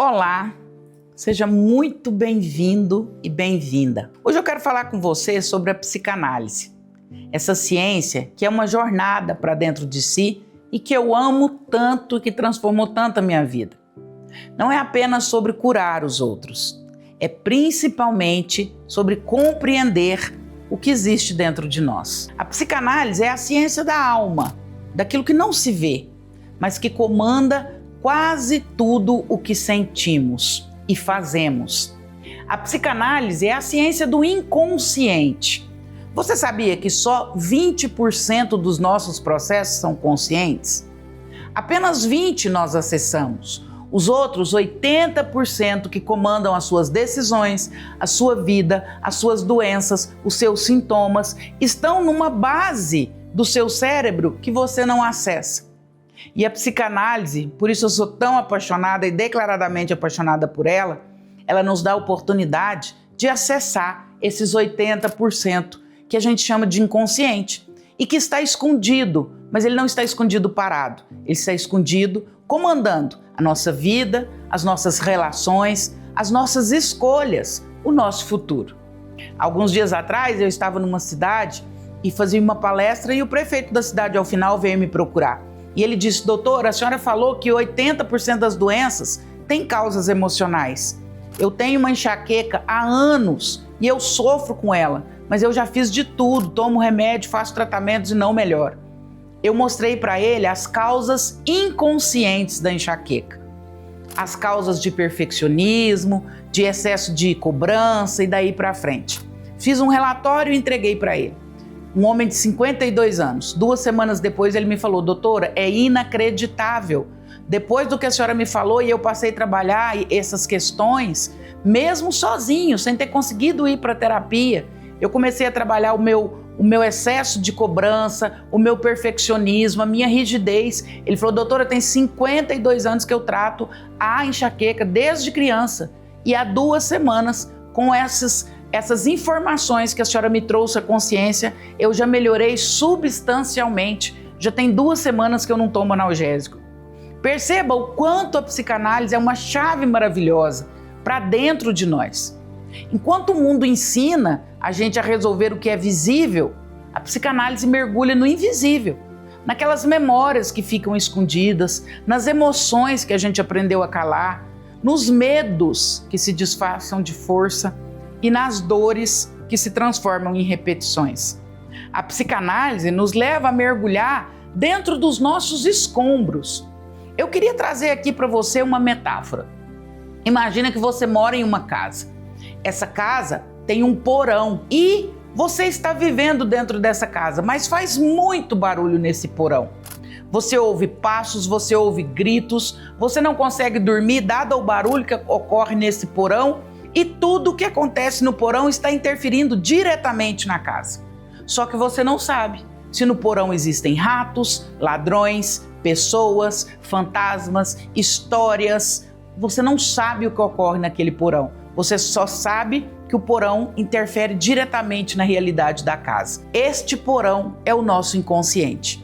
Olá, seja muito bem-vindo e bem-vinda. Hoje eu quero falar com você sobre a psicanálise, essa ciência que é uma jornada para dentro de si e que eu amo tanto e que transformou tanto a minha vida. Não é apenas sobre curar os outros, é principalmente sobre compreender o que existe dentro de nós. A psicanálise é a ciência da alma, daquilo que não se vê, mas que comanda quase tudo o que sentimos e fazemos. A psicanálise é a ciência do inconsciente. Você sabia que só 20% dos nossos processos são conscientes? Apenas 20% nós acessamos. Os outros 80% que comandam as suas decisões, a sua vida, as suas doenças, os seus sintomas, estão numa base do seu cérebro que você não acessa. E a psicanálise, por isso eu sou tão apaixonada e declaradamente apaixonada por ela, ela nos dá a oportunidade de acessar esses 80% que a gente chama de inconsciente e que está escondido, mas ele não está escondido parado, ele está escondido comandando a nossa vida, as nossas relações, as nossas escolhas, o nosso futuro. Alguns dias atrás eu estava numa cidade e fazia uma palestra e o prefeito da cidade ao final veio me procurar. E ele disse: doutor, a senhora falou que 80% das doenças têm causas emocionais. Eu tenho uma enxaqueca há anos e eu sofro com ela, mas eu já fiz de tudo, tomo remédio, faço tratamentos e não melhoro. Eu mostrei para ele as causas inconscientes da enxaqueca. As causas de perfeccionismo, de excesso de cobrança e daí para frente. Fiz um relatório e entreguei para ele. Um homem de 52 anos. 2 semanas depois ele me falou: doutora, é inacreditável. Depois do que a senhora me falou e eu passei a trabalhar essas questões, mesmo sozinho, sem ter conseguido ir para terapia, eu comecei a trabalhar o meu excesso de cobrança, o meu perfeccionismo, a minha rigidez. Ele falou: doutora, tem 52 anos que eu trato a enxaqueca desde criança. E há 2 semanas, com essas informações que a senhora me trouxe à consciência, eu já melhorei substancialmente. Já tem 2 semanas que eu não tomo analgésico. Perceba o quanto a psicanálise é uma chave maravilhosa para dentro de nós. Enquanto o mundo ensina a gente a resolver o que é visível, a psicanálise mergulha no invisível, naquelas memórias que ficam escondidas, nas emoções que a gente aprendeu a calar, nos medos que se disfarçam de força e nas dores que se transformam em repetições. A psicanálise nos leva a mergulhar dentro dos nossos escombros. Eu queria trazer aqui para você uma metáfora. Imagina que você mora em uma casa. Essa casa tem um porão e você está vivendo dentro dessa casa, mas faz muito barulho nesse porão. Você ouve passos, você ouve gritos, você não consegue dormir dado o barulho que ocorre nesse porão. E tudo o que acontece no porão está interferindo diretamente na casa. Só que você não sabe se no porão existem ratos, ladrões, pessoas, fantasmas, histórias. Você não sabe o que ocorre naquele porão. Você só sabe que o porão interfere diretamente na realidade da casa. Este porão é o nosso inconsciente.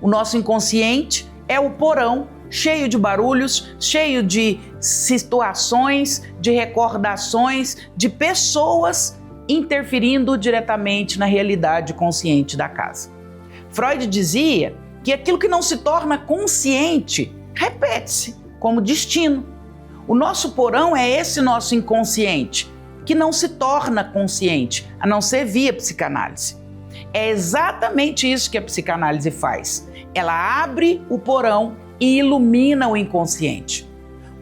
O nosso inconsciente é o porão cheio de barulhos, cheio de situações, de recordações, de pessoas interferindo diretamente na realidade consciente da casa. Freud dizia que aquilo que não se torna consciente repete-se como destino. O nosso porão é esse nosso inconsciente, que não se torna consciente, a não ser via psicanálise. É exatamente isso que a psicanálise faz. Ela abre o porão e ilumina o inconsciente.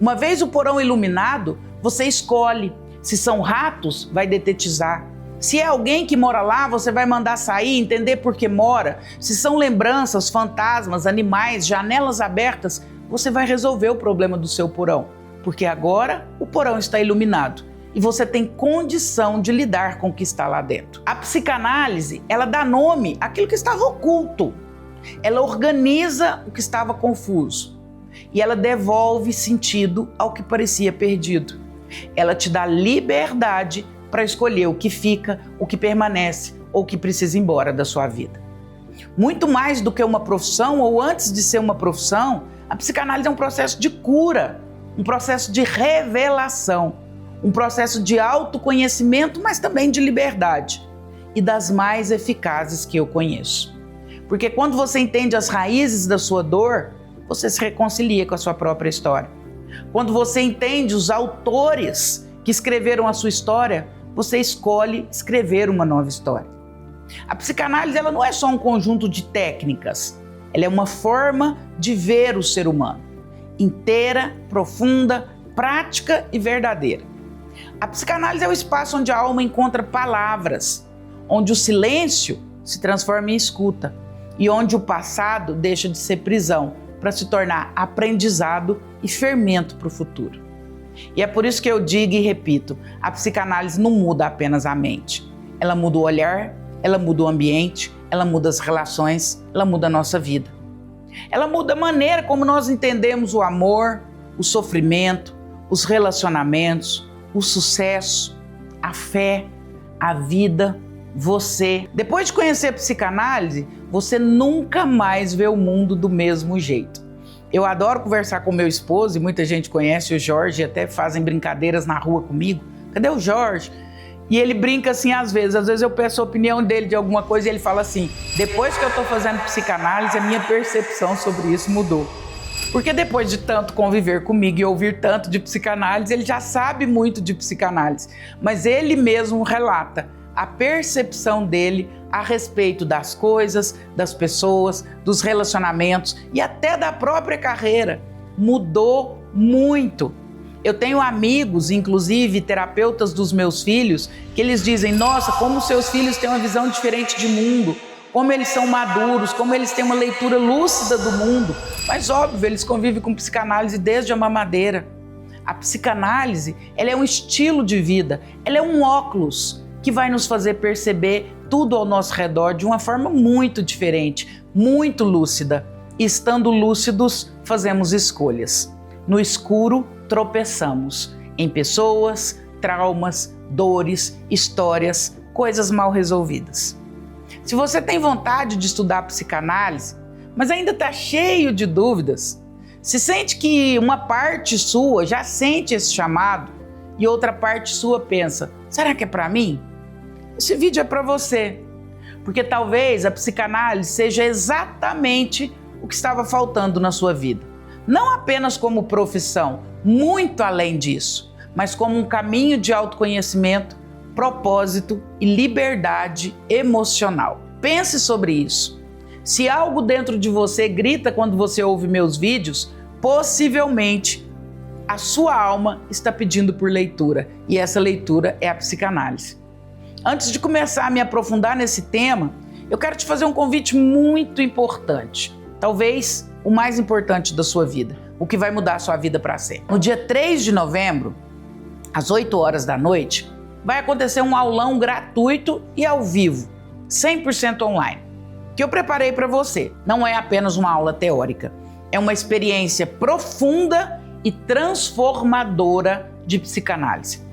Uma vez o porão iluminado, você escolhe. Se são ratos, vai detetizar. Se é alguém que mora lá, você vai mandar sair, entender por que mora. Se são lembranças, fantasmas, animais, janelas abertas, você vai resolver o problema do seu porão. Porque agora o porão está iluminado e você tem condição de lidar com o que está lá dentro. A psicanálise, ela dá nome àquilo que estava oculto. Ela organiza o que estava confuso e ela devolve sentido ao que parecia perdido. Ela te dá liberdade para escolher o que fica, o que permanece ou o que precisa ir embora da sua vida. Muito mais do que uma profissão ou antes de ser uma profissão, a psicanálise é um processo de cura um processo de revelação, um processo de autoconhecimento, mas também de liberdade, e das mais eficazes que eu conheço. Porque quando você entende as raízes da sua dor, você se reconcilia com a sua própria história. Quando você entende os autores que escreveram a sua história, você escolhe escrever uma nova história. A psicanálise, ela não é só um conjunto de técnicas, ela é uma forma de ver o ser humano, inteira, profunda, prática e verdadeira. A psicanálise é o espaço onde a alma encontra palavras, onde o silêncio se transforma em escuta e onde o passado deixa de ser prisão para se tornar aprendizado e fermento para o futuro. E é por isso que eu digo e repito, a psicanálise não muda apenas a mente. Ela muda o olhar, ela muda o ambiente, ela muda as relações, ela muda a nossa vida. Ela muda a maneira como nós entendemos o amor, o sofrimento, os relacionamentos, o sucesso, a fé, a vida, você. Depois de conhecer a psicanálise, você nunca mais vê o mundo do mesmo jeito. Eu adoro conversar com meu esposo, e muita gente conhece o Jorge, até fazem brincadeiras na rua comigo. Cadê o Jorge? E ele brinca assim às vezes eu peço a opinião dele de alguma coisa e ele fala assim, depois que eu estou fazendo psicanálise, a minha percepção sobre isso mudou. Porque depois de tanto conviver comigo e ouvir tanto de psicanálise, ele já sabe muito de psicanálise, mas ele mesmo relata a percepção dele a respeito das coisas, das pessoas, dos relacionamentos e até da própria carreira. Mudou muito. Eu tenho amigos, inclusive terapeutas dos meus filhos, que eles dizem, nossa, como seus filhos têm uma visão diferente de mundo, como eles são maduros, como eles têm uma leitura lúcida do mundo. Mas óbvio, eles convivem com psicanálise desde a mamadeira. A psicanálise, ela é um estilo de vida, ela é um óculos que vai nos fazer perceber tudo ao nosso redor de uma forma muito diferente, muito lúcida. E estando lúcidos, fazemos escolhas. No escuro, tropeçamos em pessoas, traumas, dores, histórias, coisas mal resolvidas. Se você tem vontade de estudar psicanálise, mas ainda está cheio de dúvidas, se sente que uma parte sua já sente esse chamado e outra parte sua pensa, será que é para mim? Esse vídeo é para você, porque talvez a psicanálise seja exatamente o que estava faltando na sua vida. Não apenas como profissão, muito além disso, mas como um caminho de autoconhecimento, propósito e liberdade emocional. Pense sobre isso. Se algo dentro de você grita quando você ouve meus vídeos, possivelmente a sua alma está pedindo por leitura, e essa leitura é a psicanálise. Antes de começar a me aprofundar nesse tema, eu quero te fazer um convite muito importante, talvez o mais importante da sua vida, o que vai mudar a sua vida para sempre. No dia 3 de novembro, às 8 horas da noite, vai acontecer um aulão gratuito e ao vivo, 100% online, que eu preparei para você. Não é apenas uma aula teórica, é uma experiência profunda e transformadora de psicanálise.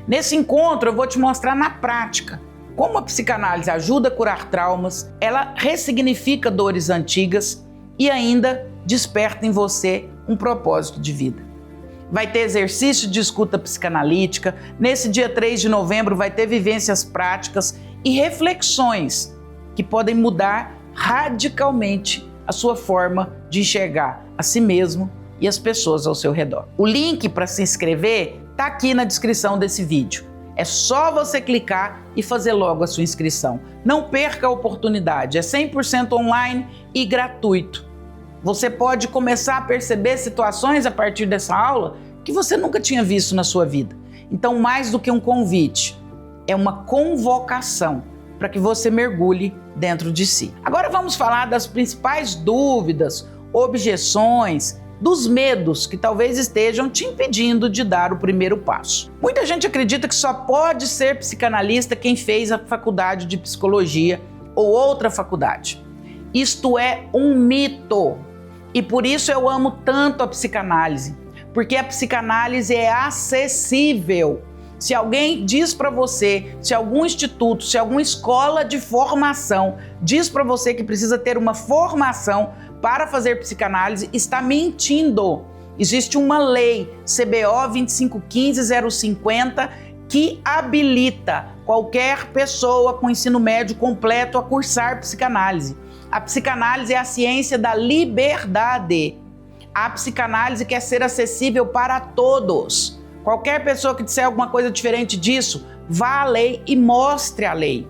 Nesse encontro eu vou te mostrar na prática como a psicanálise ajuda a curar traumas, ela ressignifica dores antigas e ainda desperta em você um propósito de vida. Vai ter exercício de escuta psicanalítica, nesse dia 3 de novembro vai ter vivências práticas e reflexões que podem mudar radicalmente a sua forma de enxergar a si mesmo e as pessoas ao seu redor. O link para se inscrever está aqui na descrição desse vídeo. É só você clicar e fazer logo a sua inscrição. Não perca a oportunidade, é 100% online e gratuito. Você pode começar a perceber situações a partir dessa aula que você nunca tinha visto na sua vida. Então, mais do que um convite, é uma convocação para que você mergulhe dentro de si. Agora vamos falar das principais dúvidas, objeções, dos medos que talvez estejam te impedindo de dar o primeiro passo. Muita gente acredita que só pode ser psicanalista quem fez a faculdade de psicologia ou outra faculdade. Isto é um mito. E por isso eu amo tanto a psicanálise, porque a psicanálise é acessível. Se alguém diz para você, se algum instituto, se alguma escola de formação diz para você que precisa ter uma formação para fazer psicanálise, está mentindo. Existe uma lei, CBO 2515-050, que habilita qualquer pessoa com ensino médio completo a cursar psicanálise. A psicanálise é a ciência da liberdade. A psicanálise quer ser acessível para todos. Qualquer pessoa que disser alguma coisa diferente disso, vá à lei e mostre a lei.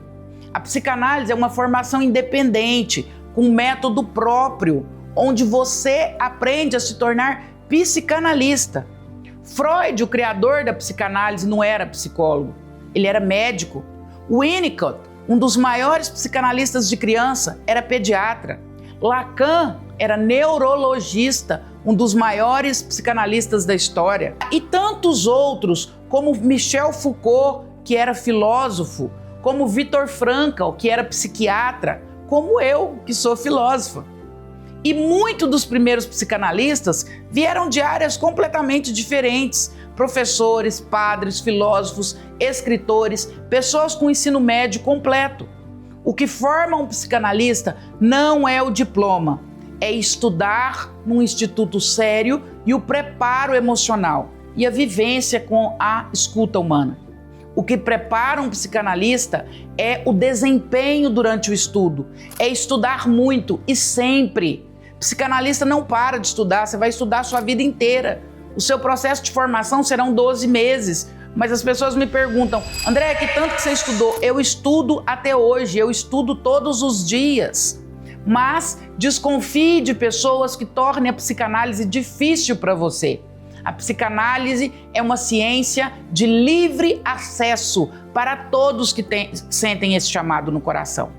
A psicanálise é uma formação independente, com método próprio, onde você aprende a se tornar psicanalista. Freud, o criador da psicanálise, não era psicólogo, ele era médico. Winnicott, um dos maiores psicanalistas de criança, era pediatra. Lacan era neurologista, um dos maiores psicanalistas da história. E tantos outros, como Michel Foucault, que era filósofo, como Viktor Frankl, que era psiquiatra, como eu, que sou filósofa. E muitos dos primeiros psicanalistas vieram de áreas completamente diferentes. Professores, padres, filósofos, escritores, pessoas com ensino médio completo. O que forma um psicanalista não é o diploma, é estudar num instituto sério e o preparo emocional e a vivência com a escuta humana. O que prepara um psicanalista é o desempenho durante o estudo, é estudar muito e sempre. Psicanalista não para de estudar, você vai estudar a sua vida inteira. O seu processo de formação serão 12 meses. Mas as pessoas me perguntam, André, que tanto que você estudou? Eu estudo até hoje, eu estudo todos os dias. Mas desconfie de pessoas que tornem a psicanálise difícil para você. A psicanálise é uma ciência de livre acesso para todos que sentem esse chamado no coração.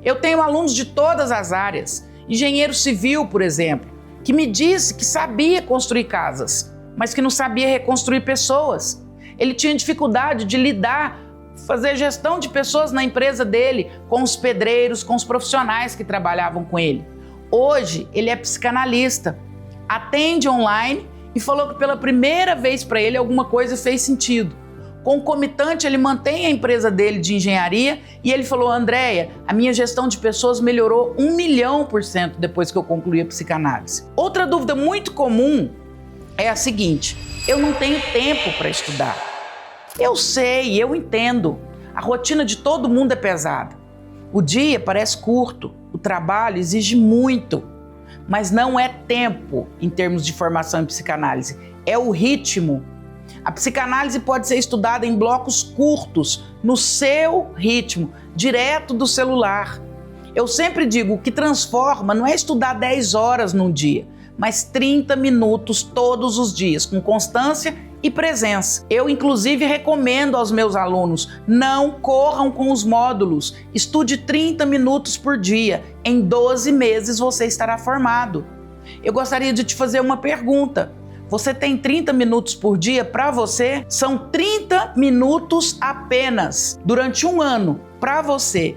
Eu tenho alunos de todas as áreas. Engenheiro civil, por exemplo, que me disse que sabia construir casas, mas que não sabia reconstruir pessoas. Ele tinha dificuldade de lidar, fazer gestão de pessoas na empresa dele, com os pedreiros, com os profissionais que trabalhavam com ele. Hoje, ele é psicanalista, atende online e falou que pela primeira vez para ele alguma coisa fez sentido. Concomitante, ele mantém a empresa dele de engenharia e ele falou, Andréia, a minha gestão de pessoas melhorou 1.000.000% depois que eu concluí a psicanálise. Outra dúvida muito comum é a seguinte, eu não tenho tempo para estudar. Eu sei, eu entendo, a rotina de todo mundo é pesada. O dia parece curto, o trabalho exige muito, mas não é tempo em termos de formação em psicanálise, é o ritmo. A psicanálise pode ser estudada em blocos curtos, no seu ritmo, direto do celular. Eu sempre digo, o que transforma não é estudar 10 horas num dia, mas 30 minutos todos os dias, com constância e presença. Eu, inclusive, recomendo aos meus alunos, não corram com os módulos, estude 30 minutos por dia, em 12 meses você estará formado. Eu gostaria de te fazer uma pergunta. Você tem 30 minutos por dia para você? São 30 minutos apenas durante um ano para você.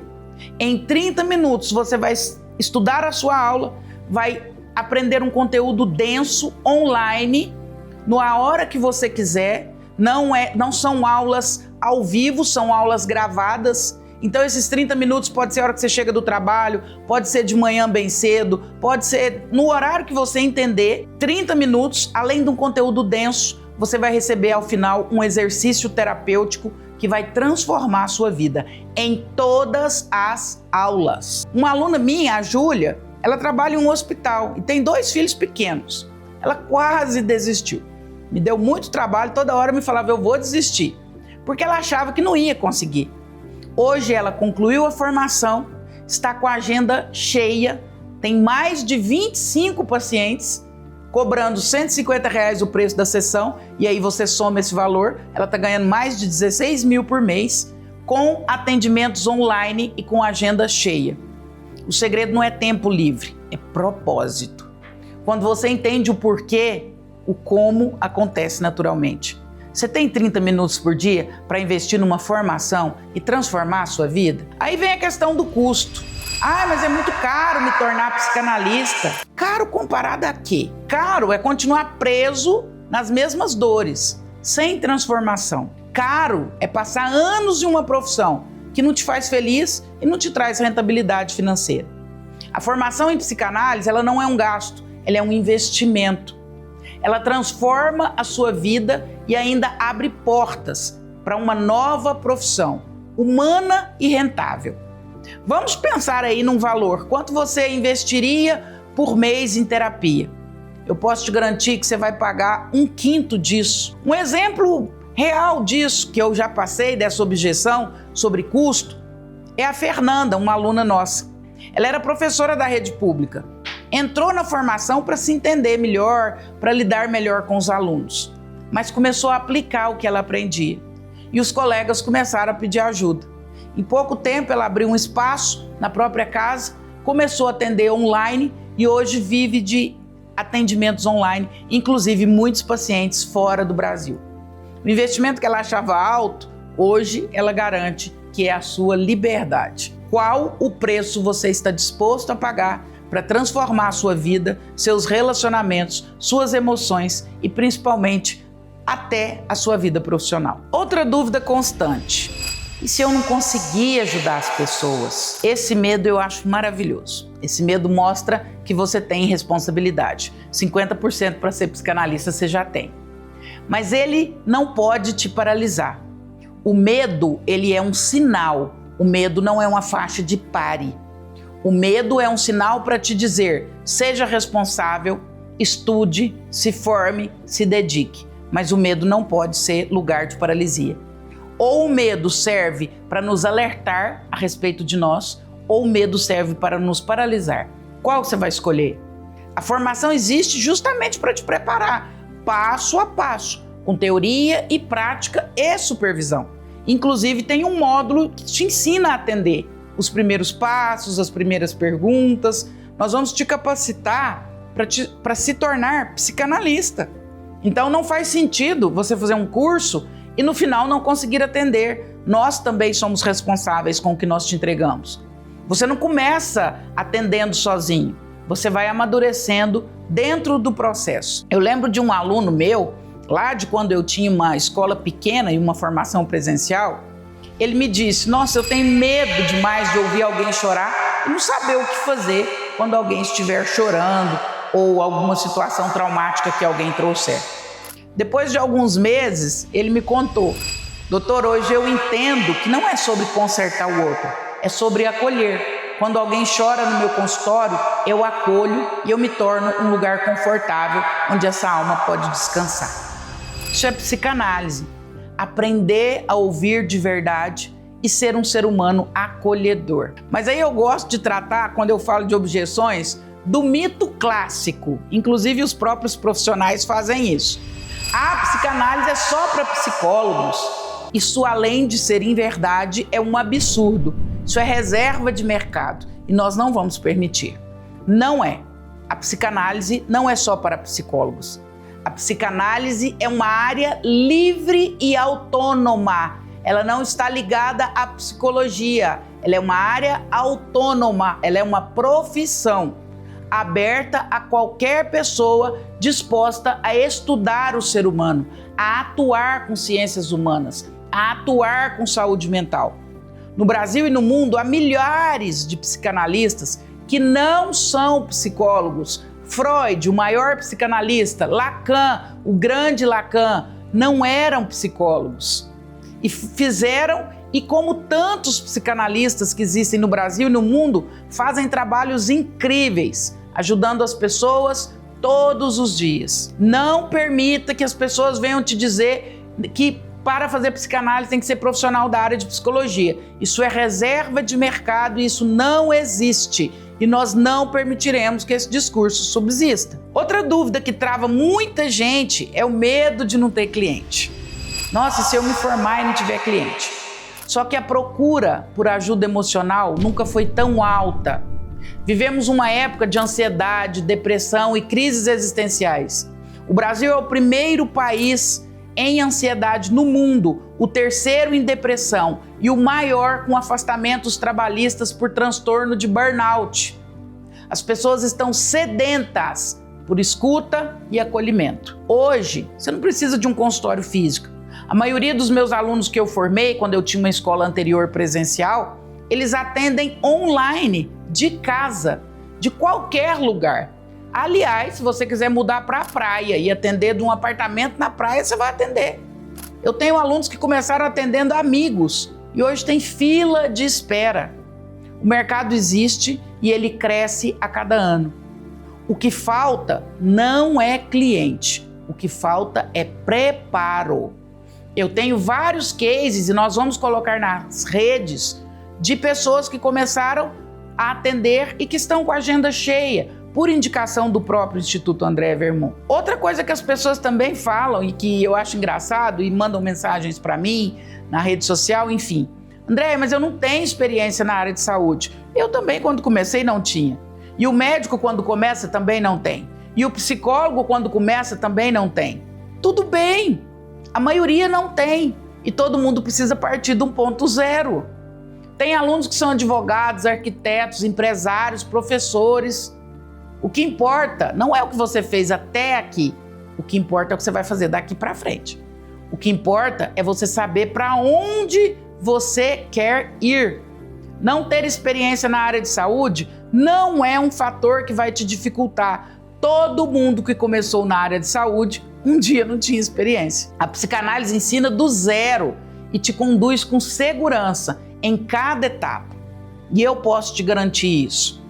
Em 30 minutos você vai estudar a sua aula, vai aprender um conteúdo denso online, na hora que você quiser. Não são aulas ao vivo, são aulas gravadas. Então esses 30 minutos pode ser a hora que você chega do trabalho, pode ser de manhã bem cedo, pode ser no horário que você entender. 30 minutos, além de um conteúdo denso, você vai receber ao final um exercício terapêutico que vai transformar a sua vida em todas as aulas. Uma aluna minha, a Júlia, ela trabalha em um hospital e tem 2 filhos pequenos. Ela quase desistiu. Me deu muito trabalho, toda hora me falava, eu vou desistir, porque ela achava que não ia conseguir. Hoje ela concluiu a formação, está com a agenda cheia, tem mais de 25 pacientes, cobrando R$150 o preço da sessão, e aí você soma esse valor, ela está ganhando mais de 16 mil por mês, com atendimentos online e com agenda cheia. O segredo não é tempo livre, é propósito. Quando você entende o porquê, o como acontece naturalmente. Você tem 30 minutos por dia para investir numa formação e transformar a sua vida? Aí vem a questão do custo. Ah, mas é muito caro me tornar psicanalista. Caro comparado a quê? Caro é continuar preso nas mesmas dores, sem transformação. Caro é passar anos em uma profissão que não te faz feliz e não te traz rentabilidade financeira. A formação em psicanálise, ela não é um gasto, ela é um investimento. ela transforma a sua vida e ainda abre portas para uma nova profissão, humana e rentável. Vamos pensar aí num valor. Quanto você investiria por mês em terapia? Eu posso te garantir que você vai pagar 1/5 disso. Um exemplo real disso, que eu já passei dessa objeção sobre custo, é a Fernanda, uma aluna nossa. Ela era professora da rede pública. Entrou na formação para se entender melhor, para lidar melhor com os alunos. Mas começou a aplicar o que ela aprendia. E os colegas começaram a pedir ajuda. Em pouco tempo, ela abriu um espaço na própria casa, começou a atender online e hoje vive de atendimentos online, inclusive muitos pacientes fora do Brasil. O investimento que ela achava alto, hoje ela garante que é a sua liberdade. Qual o preço você está disposto a pagar para transformar a sua vida, seus relacionamentos, suas emoções e principalmente até a sua vida profissional? Outra dúvida constante: e se eu não conseguir ajudar as pessoas? Esse medo eu acho maravilhoso. Esse medo mostra que você tem responsabilidade. 50% para ser psicanalista você já tem. Mas ele não pode te paralisar. O medo, ele é um sinal. O medo não é uma faixa de pare. O medo é um sinal para te dizer: seja responsável, estude, se forme, se dedique. Mas o medo não pode ser lugar de paralisia. Ou o medo serve para nos alertar a respeito de nós, ou o medo serve para nos paralisar. Qual você vai escolher? A formação existe justamente para te preparar, passo a passo, com teoria e prática e supervisão. Inclusive tem um módulo que te ensina a atender os primeiros passos, as primeiras perguntas. Nós vamos te capacitar para se tornar psicanalista. Então não faz sentido você fazer um curso e no final não conseguir atender. Nós também somos responsáveis com o que nós te entregamos. Você não começa atendendo sozinho, você vai amadurecendo dentro do processo. Eu lembro de um aluno meu, lá de quando eu tinha uma escola pequena e uma formação presencial, ele me disse: nossa, eu tenho medo demais de ouvir alguém chorar e não saber o que fazer quando alguém estiver chorando ou alguma situação traumática que alguém trouxer. Depois de alguns meses, ele me contou: doutor, hoje eu entendo que não é sobre consertar o outro, é sobre acolher. Quando alguém chora no meu consultório, eu acolho e eu me torno um lugar confortável onde essa alma pode descansar. Isso é psicanálise. Aprender a ouvir de verdade e ser um ser humano acolhedor. Mas aí eu gosto de tratar, quando eu falo de objeções, do mito clássico. Inclusive os próprios profissionais fazem isso. A psicanálise é só para psicólogos. Isso, além de ser inverdade, é um absurdo. Isso é reserva de mercado e nós não vamos permitir. Não é. A psicanálise não é só para psicólogos. A psicanálise é uma área livre e autônoma. Ela não está ligada à psicologia. Ela é uma área autônoma. Ela é uma profissão aberta a qualquer pessoa disposta a estudar o ser humano, a atuar com ciências humanas, a atuar com saúde mental. No Brasil e no mundo há milhares de psicanalistas que não são psicólogos. Freud, o maior psicanalista, Lacan, o grande Lacan, não eram psicólogos. E fizeram, e como tantos psicanalistas que existem no Brasil e no mundo, fazem trabalhos incríveis, ajudando as pessoas todos os dias. Não permita que as pessoas venham te dizer que para fazer psicanálise tem que ser profissional da área de psicologia. Isso é reserva de mercado e isso não existe. E nós não permitiremos que esse discurso subsista. Outra dúvida que trava muita gente é o medo de não ter cliente. Nossa, se eu me formar e não tiver cliente. Só que a procura por ajuda emocional nunca foi tão alta. Vivemos uma época de ansiedade, depressão e crises existenciais. O Brasil é o primeiro país em ansiedade no mundo, o terceiro em depressão e o maior com afastamentos trabalhistas por transtorno de burnout. As pessoas estão sedentas por escuta e acolhimento. Hoje, você não precisa de um consultório físico. A maioria dos meus alunos que eu formei, quando eu tinha uma escola anterior presencial, eles atendem online, de casa, de qualquer lugar. Aliás, se você quiser mudar para a praia e atender de um apartamento na praia, você vai atender. Eu tenho alunos que começaram atendendo amigos e hoje tem fila de espera. O mercado existe e ele cresce a cada ano. O que falta não é cliente, o que falta é preparo. Eu tenho vários cases e nós vamos colocar nas redes de pessoas que começaram a atender e que estão com a agenda cheia, por indicação do próprio Instituto André Vermont. Outra coisa que as pessoas também falam e que eu acho engraçado e mandam mensagens para mim na rede social, enfim. André, mas eu não tenho experiência na área de saúde. Eu também, quando comecei, não tinha. E o médico, quando começa, também não tem. E o psicólogo, quando começa, também não tem. Tudo bem, a maioria não tem. E todo mundo precisa partir de um ponto zero. Tem alunos que são advogados, arquitetos, empresários, professores. O que importa não é o que você fez até aqui. O que importa é o que você vai fazer daqui para frente. O que importa é você saber para onde você quer ir. Não ter experiência na área de saúde não é um fator que vai te dificultar. Todo mundo que começou na área de saúde um dia não tinha experiência. A psicanálise ensina do zero e te conduz com segurança em cada etapa. E eu posso te garantir isso.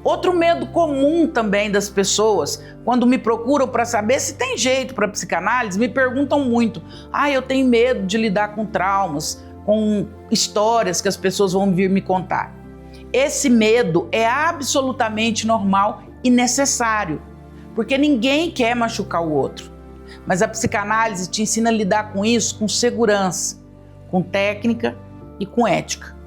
Outro medo comum também das pessoas, quando me procuram para saber se tem jeito para psicanálise, me perguntam muito: eu tenho medo de lidar com traumas, com histórias que as pessoas vão vir me contar. Esse medo é absolutamente normal e necessário, porque ninguém quer machucar o outro. Mas a psicanálise te ensina a lidar com isso com segurança, com técnica e com ética.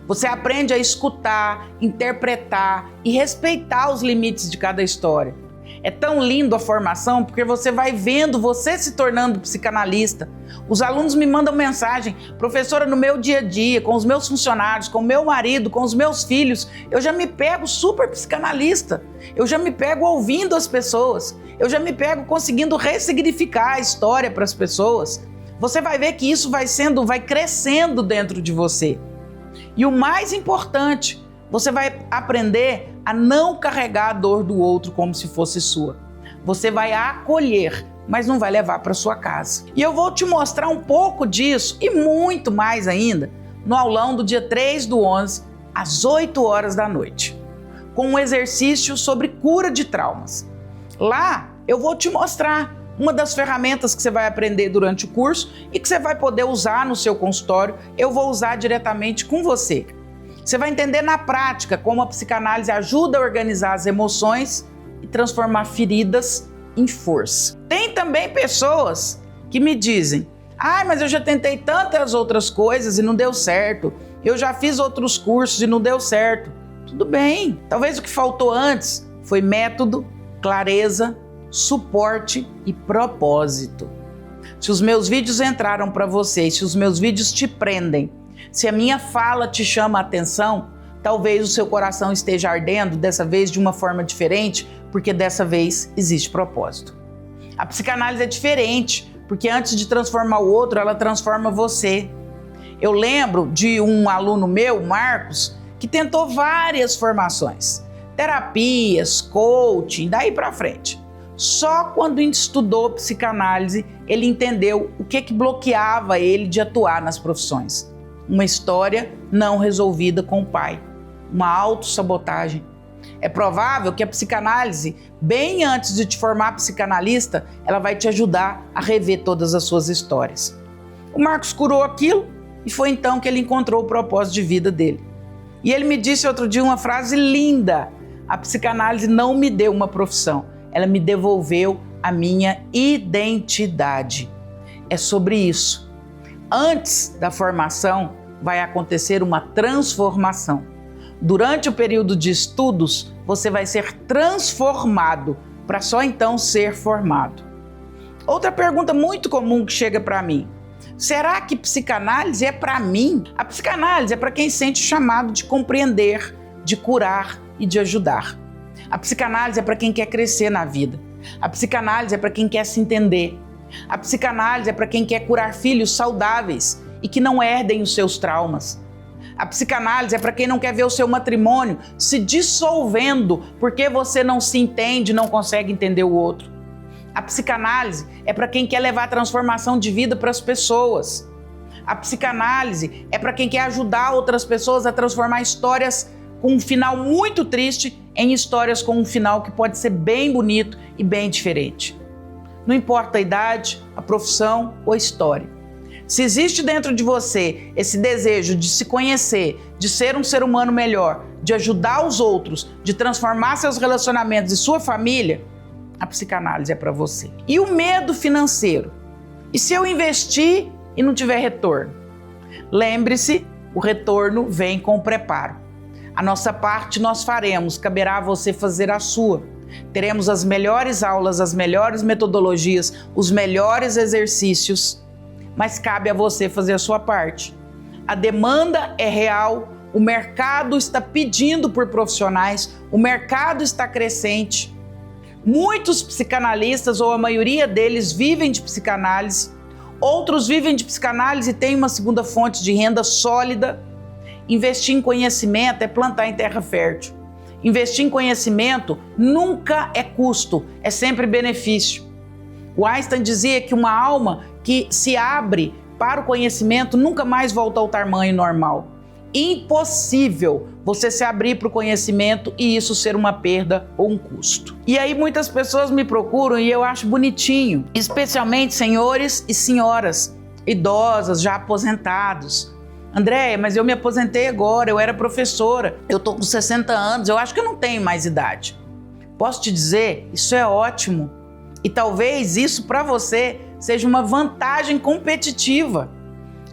Você aprende a escutar, interpretar e respeitar os limites de cada história. É tão lindo a formação porque você vai vendo você se tornando psicanalista. Os alunos me mandam mensagem: professora, no meu dia a dia, com os meus funcionários, com o meu marido, com os meus filhos, eu já me pego super psicanalista. Eu já me pego ouvindo as pessoas. Eu já me pego conseguindo ressignificar a história para as pessoas. Você vai ver que isso vai crescendo dentro de você. E o mais importante, você vai aprender a não carregar a dor do outro como se fosse sua. Você vai acolher, mas não vai levar para sua casa. E eu vou te mostrar um pouco disso e muito mais ainda no aulão do dia 3/11, às 8 horas da noite, com um exercício sobre cura de traumas. Lá eu vou te mostrar uma das ferramentas que você vai aprender durante o curso e que você vai poder usar no seu consultório. Eu vou usar diretamente com você. Você vai entender na prática como a psicanálise ajuda a organizar as emoções e transformar feridas em força. Tem também pessoas que me dizem: mas eu já tentei tantas outras coisas e não deu certo. Eu já fiz outros cursos e não deu certo. Tudo bem. Talvez o que faltou antes foi método, clareza, suporte e propósito. Se os meus vídeos entraram para você, se os meus vídeos te prendem, se a minha fala te chama a atenção, talvez o seu coração esteja ardendo dessa vez de uma forma diferente, porque dessa vez existe propósito. A psicanálise é diferente, porque antes de transformar o outro, ela transforma você. Eu lembro de um aluno meu, Marcos, que tentou várias formações, terapias, coaching, daí para frente. Só quando estudou psicanálise, ele entendeu o que bloqueava ele de atuar nas profissões. Uma história não resolvida com o pai, uma autossabotagem. É provável que a psicanálise, bem antes de te formar psicanalista, ela vai te ajudar a rever todas as suas histórias. O Marcos curou aquilo e foi então que ele encontrou o propósito de vida dele. E ele me disse outro dia uma frase linda: a psicanálise não me deu uma profissão, ela me devolveu a minha identidade. É sobre isso. Antes da formação, vai acontecer uma transformação. Durante o período de estudos, você vai ser transformado para só então ser formado. Outra pergunta muito comum que chega para mim: será que psicanálise é para mim? A psicanálise é para quem sente o chamado de compreender, de curar e de ajudar. A psicanálise é para quem quer crescer na vida. A psicanálise é para quem quer se entender. A psicanálise é para quem quer curar filhos saudáveis e que não herdem os seus traumas. A psicanálise é para quem não quer ver o seu matrimônio se dissolvendo porque você não se entende, não consegue entender o outro. A psicanálise é para quem quer levar a transformação de vida para as pessoas. A psicanálise é para quem quer ajudar outras pessoas a transformar histórias com um final muito triste em histórias com um final que pode ser bem bonito e bem diferente. Não importa a idade, a profissão ou a história. Se existe dentro de você esse desejo de se conhecer, de ser um ser humano melhor, de ajudar os outros, de transformar seus relacionamentos e sua família, a psicanálise é para você. E o medo financeiro? E se eu investir e não tiver retorno? Lembre-se, o retorno vem com o preparo. A nossa parte nós faremos, caberá a você fazer a sua. Teremos as melhores aulas, as melhores metodologias, os melhores exercícios, mas cabe a você fazer a sua parte. A demanda é real, o mercado está pedindo por profissionais, o mercado está crescente. Muitos psicanalistas, ou a maioria deles, vivem de psicanálise. Outros vivem de psicanálise e têm uma segunda fonte de renda sólida. Investir em conhecimento é plantar em terra fértil. Investir em conhecimento nunca é custo, é sempre benefício. O Einstein dizia que uma alma que se abre para o conhecimento nunca mais volta ao tamanho normal. Impossível você se abrir para o conhecimento e isso ser uma perda ou um custo. E aí muitas pessoas me procuram e eu acho bonitinho, especialmente senhores e senhoras idosas, já aposentados. Andréia, mas eu me aposentei agora, eu era professora, eu tô com 60 anos, eu acho que eu não tenho mais idade. Posso te dizer, isso é ótimo. E talvez isso para você seja uma vantagem competitiva.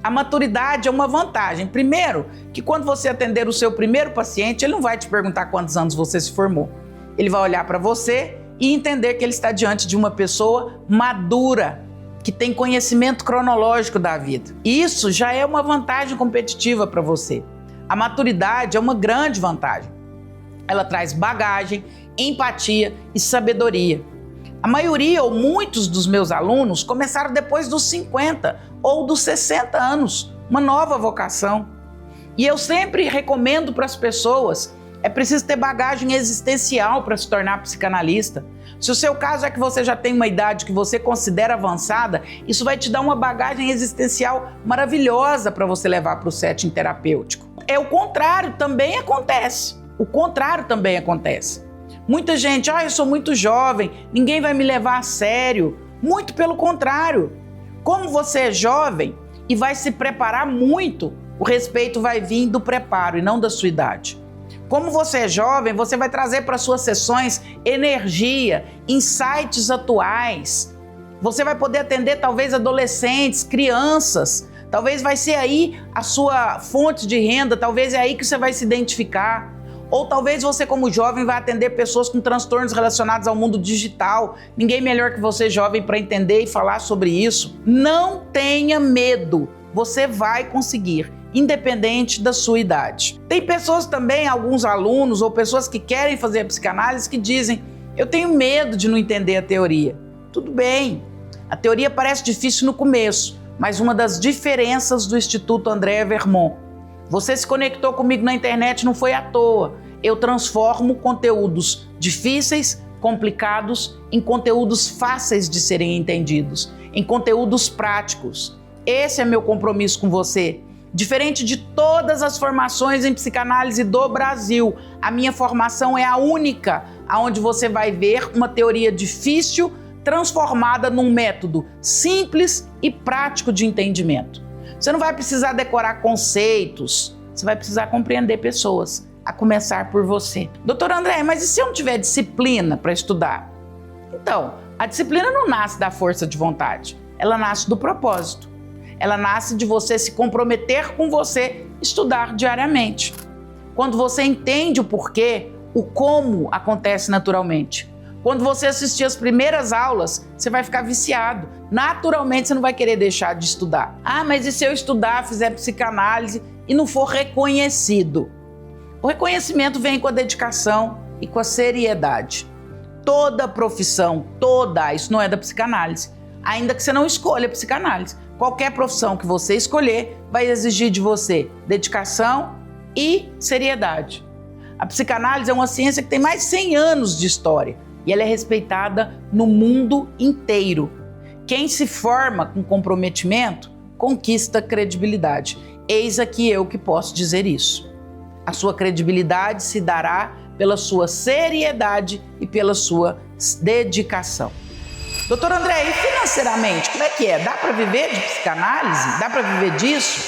A maturidade é uma vantagem. Primeiro, que quando você atender o seu primeiro paciente, ele não vai te perguntar quantos anos você se formou. Ele vai olhar para você e entender que ele está diante de uma pessoa madura, que tem conhecimento cronológico da vida. Isso já é uma vantagem competitiva para você. A maturidade é uma grande vantagem. Ela traz bagagem, empatia e sabedoria. A maioria ou muitos dos meus alunos começaram depois dos 50 ou dos 60 anos, uma nova vocação. E eu sempre recomendo para as pessoas, é preciso ter bagagem existencial para se tornar psicanalista. Se o seu caso é que você já tem uma idade que você considera avançada, isso vai te dar uma bagagem existencial maravilhosa para você levar para o setting terapêutico. É o contrário, também acontece. O contrário também acontece. Muita gente, eu sou muito jovem, ninguém vai me levar a sério. Muito pelo contrário. Como você é jovem e vai se preparar muito, o respeito vai vir do preparo e não da sua idade. Como você é jovem, você vai trazer para suas sessões energia, insights atuais. Você vai poder atender talvez adolescentes, crianças. Talvez vai ser aí a sua fonte de renda, talvez é aí que você vai se identificar. Ou talvez você como jovem vai atender pessoas com transtornos relacionados ao mundo digital. Ninguém melhor que você jovem para entender e falar sobre isso. Não tenha medo, você vai conseguir, independente da sua idade. Tem pessoas também, alguns alunos ou pessoas que querem fazer a psicanálise que dizem: eu tenho medo de não entender a teoria. Tudo bem, a teoria parece difícil no começo, mas uma das diferenças do Instituto Andrea Vermont, você se conectou comigo na internet não foi à toa. Eu transformo conteúdos difíceis, complicados, em conteúdos fáceis de serem entendidos, em conteúdos práticos. Esse é meu compromisso com você. Diferente de todas as formações em psicanálise do Brasil, a minha formação é a única onde você vai ver uma teoria difícil transformada num método simples e prático de entendimento. Você não vai precisar decorar conceitos, você vai precisar compreender pessoas, a começar por você. Doutora Andréia, mas e se eu não tiver disciplina para estudar? Então, a disciplina não nasce da força de vontade, ela nasce do propósito. Ela nasce de você se comprometer com você, estudar diariamente. Quando você entende o porquê, o como acontece naturalmente. Quando você assistir as primeiras aulas, você vai ficar viciado. Naturalmente, você não vai querer deixar de estudar. Ah, mas e se eu estudar, fizer psicanálise e não for reconhecido? O reconhecimento vem com a dedicação e com a seriedade. Toda profissão, isso não é da psicanálise, ainda que você não escolha a psicanálise. Qualquer profissão que você escolher vai exigir de você dedicação e seriedade. A psicanálise é uma ciência que tem mais de 100 anos de história e ela é respeitada no mundo inteiro. Quem se forma com comprometimento conquista credibilidade. Eis aqui eu que posso dizer isso. A sua credibilidade se dará pela sua seriedade e pela sua dedicação. Doutor André, e financeiramente, como é que é? Dá para viver de psicanálise? Dá para viver disso?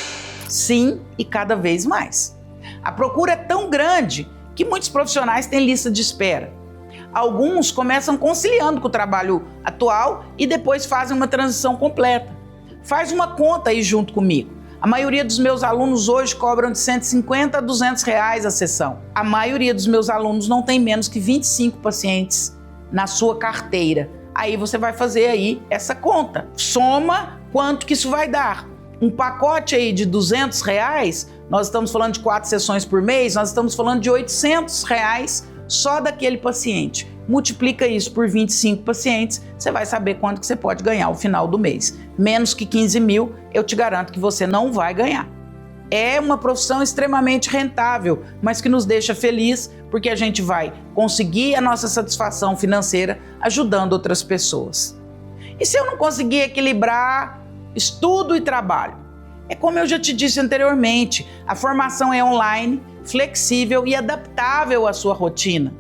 Sim, e cada vez mais. A procura é tão grande que muitos profissionais têm lista de espera. Alguns começam conciliando com o trabalho atual e depois fazem uma transição completa. Faz uma conta aí junto comigo. A maioria dos meus alunos hoje cobram de R$150 a R$200 a sessão. A maioria dos meus alunos não tem menos que 25 pacientes na sua carteira. Aí você vai fazer aí essa conta. Soma quanto que isso vai dar. Um pacote aí de R$200, nós estamos falando de 4 sessões por mês, nós estamos falando de R$800 só daquele paciente. Multiplica isso por 25 pacientes, você vai saber quanto que você pode ganhar ao final do mês. Menos que 15 mil, eu te garanto que você não vai ganhar. É uma profissão extremamente rentável, mas que nos deixa feliz porque a gente vai conseguir a nossa satisfação financeira ajudando outras pessoas. E se eu não conseguir equilibrar estudo e trabalho? É como eu já te disse anteriormente, a formação é online, flexível e adaptável à sua rotina.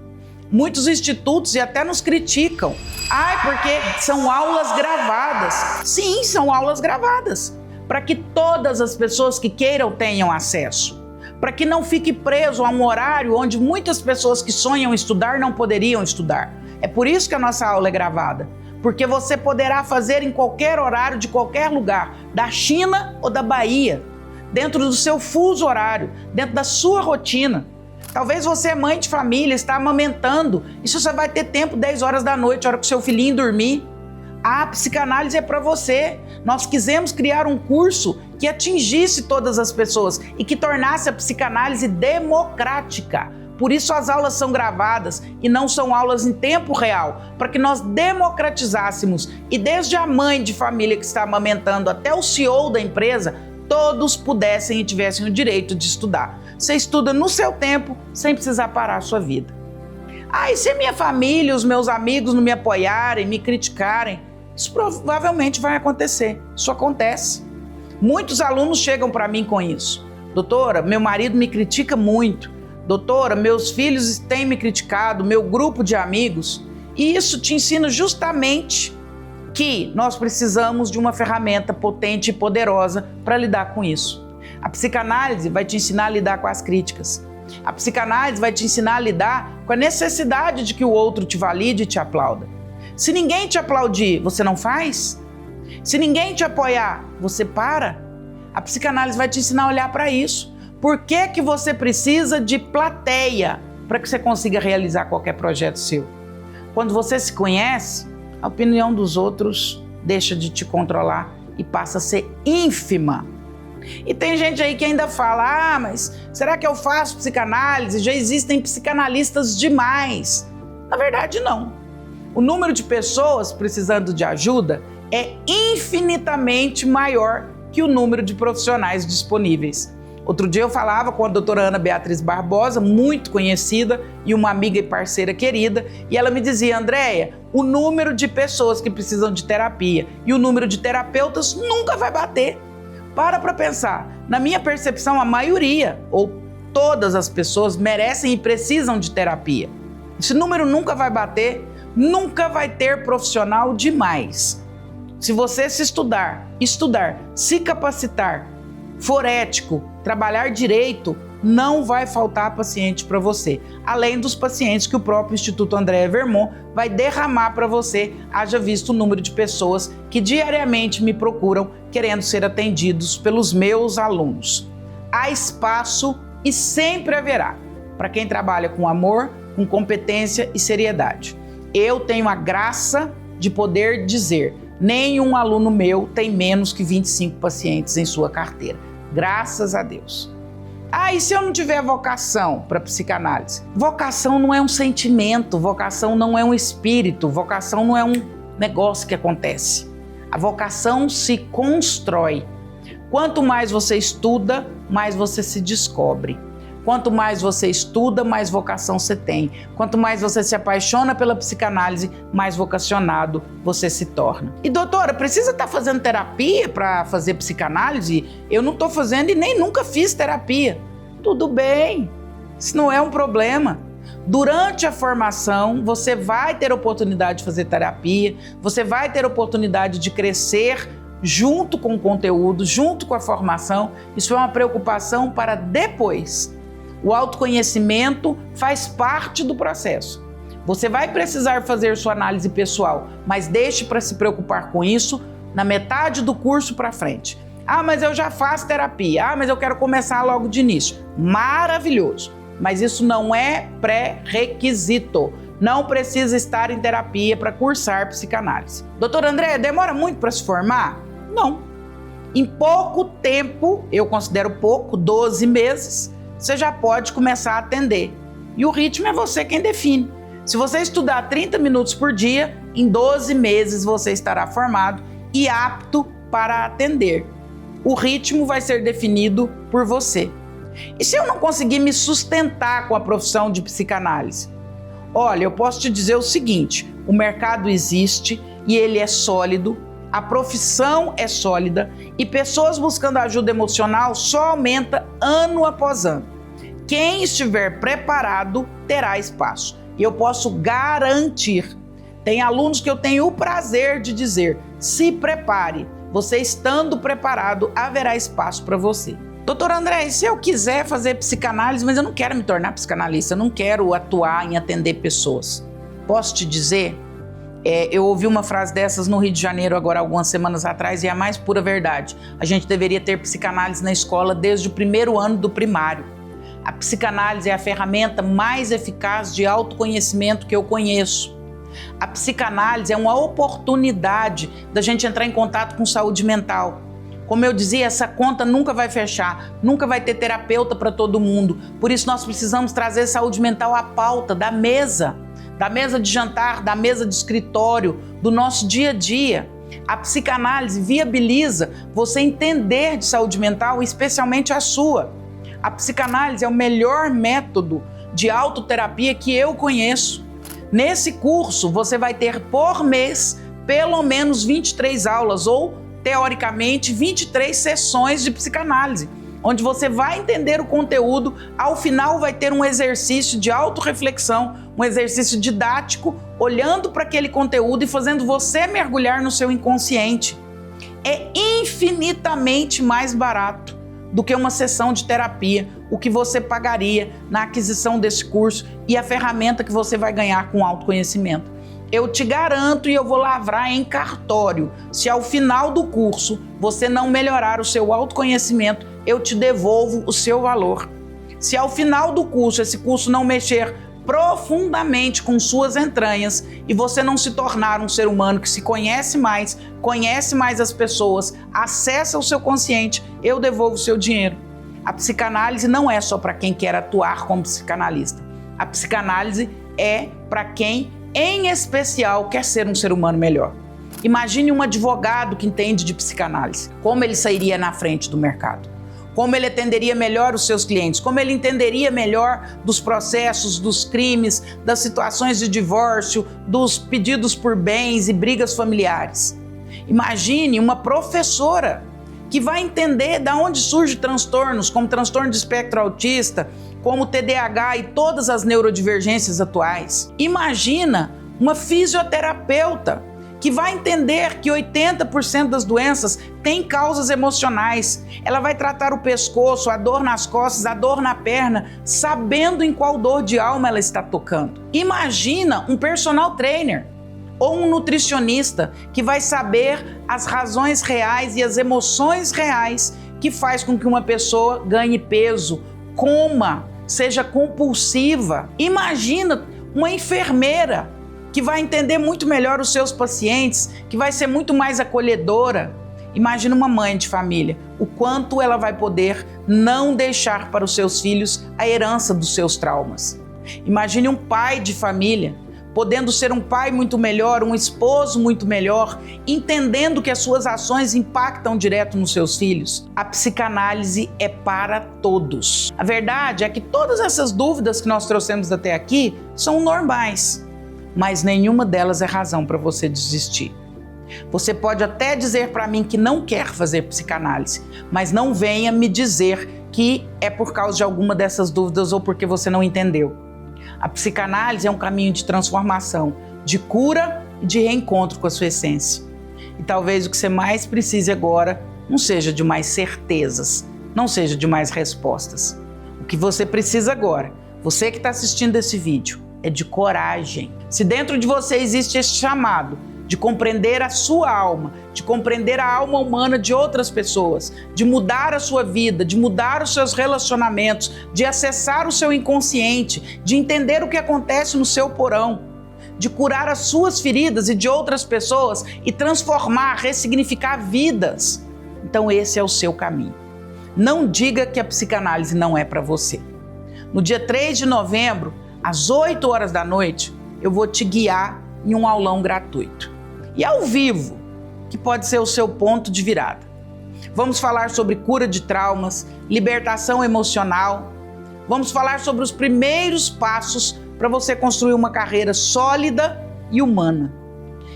Muitos institutos e até nos criticam. Porque são aulas gravadas. Sim, são aulas gravadas. Para que todas as pessoas que queiram tenham acesso. Para que não fique preso a um horário onde muitas pessoas que sonham estudar não poderiam estudar. É por isso que a nossa aula é gravada. Porque você poderá fazer em qualquer horário, de qualquer lugar, da China ou da Bahia, dentro do seu fuso horário, dentro da sua rotina. Talvez você é mãe de família, está amamentando, isso você vai ter tempo 10 horas da noite, a hora que o seu filhinho dormir. A psicanálise é para você. Nós quisemos criar um curso que atingisse todas as pessoas e que tornasse a psicanálise democrática. Por isso as aulas são gravadas e não são aulas em tempo real, para que nós democratizássemos e desde a mãe de família que está amamentando até o CEO da empresa, todos pudessem e tivessem o direito de estudar. Você estuda no seu tempo, sem precisar parar a sua vida. E se a minha família, os meus amigos não me apoiarem, me criticarem? Isso provavelmente vai acontecer. Isso acontece. Muitos alunos chegam para mim com isso. Doutora, meu marido me critica muito. Doutora, meus filhos têm me criticado, meu grupo de amigos. E isso te ensina justamente que nós precisamos de uma ferramenta potente e poderosa para lidar com isso. A psicanálise vai te ensinar a lidar com as críticas. A psicanálise vai te ensinar a lidar com a necessidade de que o outro te valide e te aplauda. Se ninguém te aplaudir, você não faz? Se ninguém te apoiar, você para? A psicanálise vai te ensinar a olhar para isso. Por que você precisa de plateia para que você consiga realizar qualquer projeto seu? Quando você se conhece, a opinião dos outros deixa de te controlar e passa a ser ínfima. E tem gente aí que ainda fala, mas será que eu faço psicanálise? Já existem psicanalistas demais. Na verdade, não. O número de pessoas precisando de ajuda é infinitamente maior que o número de profissionais disponíveis. Outro dia eu falava com a doutora Ana Beatriz Barbosa, muito conhecida e uma amiga e parceira querida, e ela me dizia, Andréia, o número de pessoas que precisam de terapia e o número de terapeutas nunca vai bater. Para pensar, na minha percepção, a maioria ou todas as pessoas merecem e precisam de terapia. Esse número nunca vai bater, nunca vai ter profissional demais. Se você se estudar, se capacitar, for ético, trabalhar direito, não vai faltar paciente para você. Além dos pacientes que o próprio Instituto Andréa Vermont vai derramar para você, haja visto o número de pessoas que diariamente me procuram querendo ser atendidos pelos meus alunos. Há espaço e sempre haverá para quem trabalha com amor, com competência e seriedade. Eu tenho a graça de poder dizer, nenhum aluno meu tem menos que 25 pacientes em sua carteira. Graças a Deus. E se eu não tiver vocação para psicanálise? Vocação não é um sentimento, vocação não é um espírito, vocação não é um negócio que acontece. A vocação se constrói. Quanto mais você estuda, mais você se descobre. Quanto mais você estuda, mais vocação você tem. Quanto mais você se apaixona pela psicanálise, mais vocacionado você se torna. E doutora, precisa estar fazendo terapia para fazer psicanálise? Eu não estou fazendo e nem nunca fiz terapia. Tudo bem, isso não é um problema. Durante a formação, você vai ter oportunidade de fazer terapia, você vai ter oportunidade de crescer junto com o conteúdo, junto com a formação. Isso é uma preocupação para depois. O autoconhecimento faz parte do processo. Você vai precisar fazer sua análise pessoal, mas deixe para se preocupar com isso na metade do curso para frente. Ah, mas eu já faço terapia. Ah, mas eu quero começar logo de início. Maravilhoso. Mas isso não é pré-requisito. Não precisa estar em terapia para cursar psicanálise. Doutor André, demora muito para se formar? Não. Em pouco tempo, eu considero pouco, 12 meses, você já pode começar a atender. E o ritmo é você quem define. Se você estudar 30 minutos por dia, em 12 meses você estará formado e apto para atender. O ritmo vai ser definido por você. E se eu não conseguir me sustentar com a profissão de psicanálise? Olha, eu posso te dizer o seguinte: o mercado existe e ele é sólido, a profissão é sólida e pessoas buscando ajuda emocional só aumenta ano após ano. Quem estiver preparado terá espaço. E eu posso garantir, tem alunos que eu tenho o prazer de dizer, se prepare, você estando preparado, haverá espaço para você. Doutor André, e se eu quiser fazer psicanálise, mas eu não quero me tornar psicanalista, eu não quero atuar em atender pessoas. Posso te dizer, eu ouvi uma frase dessas no Rio de Janeiro agora algumas semanas atrás e é a mais pura verdade. A gente deveria ter psicanálise na escola desde o primeiro ano do primário. A psicanálise é a ferramenta mais eficaz de autoconhecimento que eu conheço. A psicanálise é uma oportunidade da gente entrar em contato com saúde mental. Como eu dizia, essa conta nunca vai fechar, nunca vai ter terapeuta para todo mundo. Por isso nós precisamos trazer saúde mental à pauta da mesa de jantar, da mesa de escritório, do nosso dia a dia. A psicanálise viabiliza você entender de saúde mental, especialmente a sua. A psicanálise é o melhor método de autoterapia que eu conheço. Nesse curso, você vai ter por mês pelo menos 23 aulas ou, teoricamente, 23 sessões de psicanálise, onde você vai entender o conteúdo. Ao final vai ter um exercício de autorreflexão, um exercício didático, olhando para aquele conteúdo e fazendo você mergulhar no seu inconsciente. É infinitamente mais barato do que uma sessão de terapia, o que você pagaria na aquisição desse curso e a ferramenta que você vai ganhar com autoconhecimento. Eu te garanto e eu vou lavrar em cartório, se ao final do curso você não melhorar o seu autoconhecimento, eu te devolvo o seu valor. Se ao final do curso esse curso não mexer profundamente com suas entranhas e você não se tornar um ser humano que se conhece mais as pessoas, acessa o seu consciente, eu devolvo o seu dinheiro. A psicanálise não é só para quem quer atuar como psicanalista. A psicanálise é para quem, em especial, quer ser um ser humano melhor. Imagine um advogado que entende de psicanálise. Como ele sairia na frente do mercado? Como ele atenderia melhor os seus clientes? Como ele entenderia melhor dos processos, dos crimes, das situações de divórcio, dos pedidos por bens e brigas familiares? Imagine uma professora que vai entender de onde surgem transtornos, como transtorno de espectro autista, como TDAH e todas as neurodivergências atuais. Imagina uma fisioterapeuta que vai entender que 80% das doenças têm causas emocionais. Ela vai tratar o pescoço, a dor nas costas, a dor na perna, sabendo em qual dor de alma ela está tocando. Imagina um personal trainer ou um nutricionista que vai saber as razões reais e as emoções reais que faz com que uma pessoa ganhe peso, coma, seja compulsiva. Imagina uma enfermeira que vai entender muito melhor os seus pacientes, que vai ser muito mais acolhedora. Imagina uma mãe de família, o quanto ela vai poder não deixar para os seus filhos a herança dos seus traumas. Imagine um pai de família, podendo ser um pai muito melhor, um esposo muito melhor, entendendo que as suas ações impactam direto nos seus filhos. A psicanálise é para todos. A verdade é que todas essas dúvidas que nós trouxemos até aqui são normais, mas nenhuma delas é razão para você desistir. Você pode até dizer para mim que não quer fazer psicanálise, mas não venha me dizer que é por causa de alguma dessas dúvidas ou porque você não entendeu. A psicanálise é um caminho de transformação, de cura e de reencontro com a sua essência. E talvez o que você mais precise agora não seja de mais certezas, não seja de mais respostas. O que você precisa agora, você que está assistindo esse vídeo, é de coragem. Se dentro de você existe esse chamado de compreender a sua alma, de compreender a alma humana de outras pessoas, de mudar a sua vida, de mudar os seus relacionamentos, de acessar o seu inconsciente, de entender o que acontece no seu porão, de curar as suas feridas e de outras pessoas e transformar, ressignificar vidas. Então esse é o seu caminho. Não diga que a psicanálise não é para você. No dia 3 de novembro, às 8 horas da noite, eu vou te guiar em um aulão gratuito. E ao vivo, que pode ser o seu ponto de virada. Vamos falar sobre cura de traumas, libertação emocional. Vamos falar sobre os primeiros passos para você construir uma carreira sólida e humana.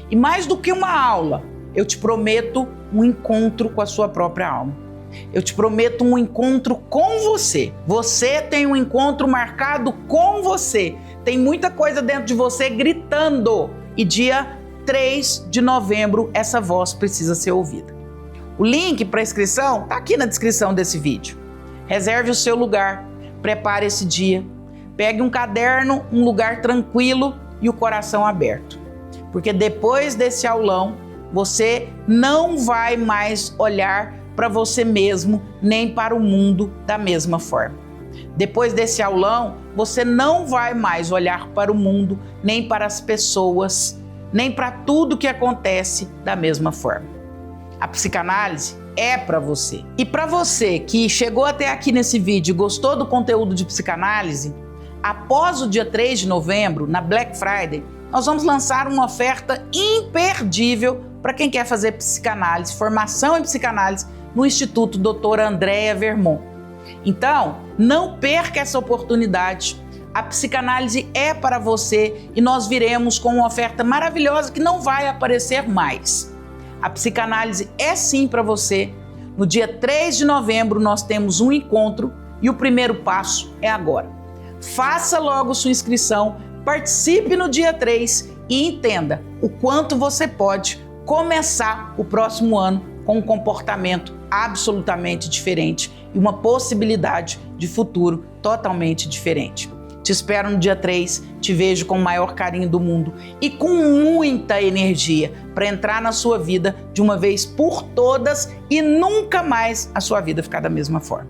E mais do que uma aula, eu te prometo um encontro com a sua própria alma. Eu te prometo um encontro com você. Você tem um encontro marcado com você. Tem muita coisa dentro de você gritando. E dia 3 de novembro, essa voz precisa ser ouvida. O link para inscrição está aqui na descrição desse vídeo. Reserve o seu lugar, prepare esse dia, pegue um caderno, um lugar tranquilo e o coração aberto. Porque depois desse aulão, você não vai mais olhar para você mesmo nem para o mundo da mesma forma. Depois desse aulão, você não vai mais olhar para o mundo, nem para as pessoas, nem para tudo que acontece da mesma forma. A psicanálise é para você. E para você que chegou até aqui nesse vídeo e gostou do conteúdo de psicanálise, após o dia 3 de novembro, na Black Friday, nós vamos lançar uma oferta imperdível para quem quer fazer psicanálise, formação em psicanálise no Instituto Doutora Andréa Vermont. Então, não perca essa oportunidade. A psicanálise é para você e nós viremos com uma oferta maravilhosa que não vai aparecer mais. A psicanálise é sim para você. No dia 3 de novembro nós temos um encontro e o primeiro passo é agora. Faça logo sua inscrição, participe no dia 3 e entenda o quanto você pode começar o próximo ano com um comportamento absolutamente diferente e uma possibilidade de futuro totalmente diferente. Te espero no dia 3, te vejo com o maior carinho do mundo e com muita energia para entrar na sua vida de uma vez por todas e nunca mais a sua vida ficar da mesma forma.